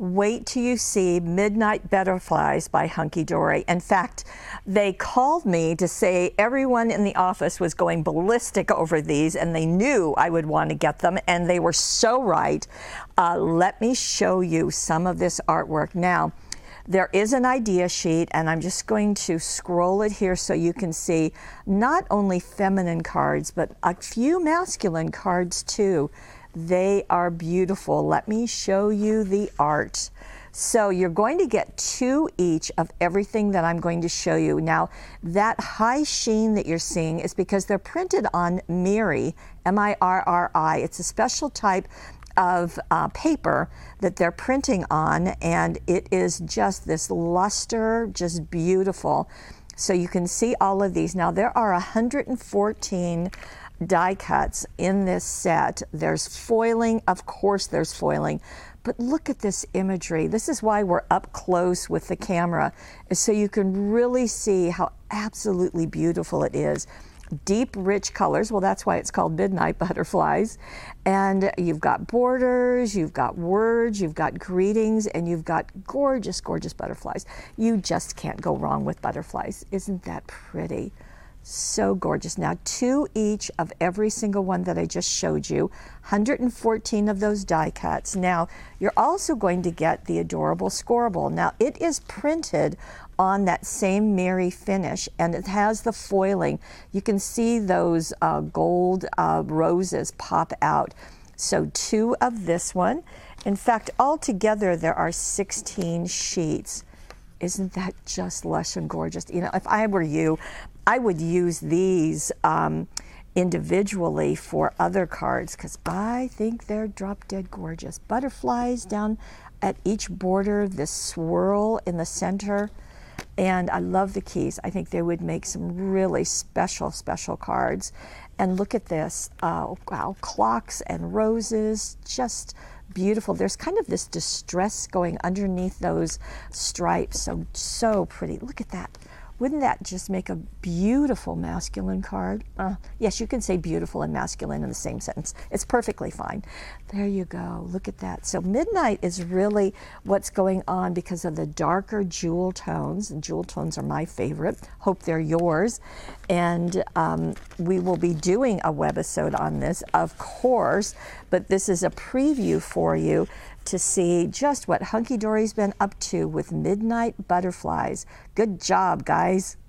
Wait till you see Midnight Butterflies by Hunkydory. In fact, they called me to say everyone in the office was going ballistic over these, and they knew I would want to get them, and they were so right. Let me show you some of this artwork. Now, there is an idea sheet, and I'm just going to scroll it here so you can see not only feminine cards, but a few masculine cards too. They are beautiful. Let me show you the art. So you're going to get 2 each of everything that I'm going to show you. Now, that high sheen that you're seeing is because they're printed on Mirri, M-I-R-R-I. It's a special type of paper that they're printing on, and it is just this luster, just beautiful. So you can see all of these. Now, there are 114 die cuts in this set. There's foiling, of course there's foiling, but look at this imagery. This is why we're up close with the camera, is so you can really see how absolutely beautiful it is. Deep, rich colors. Well, that's why it's called Midnight Butterflies. And you've got borders, you've got words, you've got greetings, and you've got gorgeous, gorgeous butterflies. You just can't go wrong with butterflies. Isn't that pretty? So gorgeous. Now, 2 each of every single one that I just showed you, 114 of those die cuts. Now, you're also going to get the adorable scoreable. Now, it is printed on that same Mirri finish, and it has the foiling. You can see those gold roses pop out. So 2 of this one. In fact, altogether there are 16 sheets. Isn't that just lush and gorgeous? You know, if I were you, I would use these individually for other cards because I think they're drop dead gorgeous. Butterflies down at each border, this swirl in the center, and I love the keys. I think they would make some really special, special cards. And look at this, wow, clocks and roses, just beautiful. There's kind of this distress going underneath those stripes, so pretty. Look at that. Wouldn't that just make a beautiful masculine card? Yes, you can say beautiful and masculine in the same sentence. It's perfectly fine. There you go. Look at that. So midnight is really what's going on because of the darker jewel tones. And jewel tones are my favorite. Hope they're yours. And we will be doing a webisode on this, of course, but this is a preview for you to see just what Hunkydory's been up to with Midnight Butterflies. Good job, guys.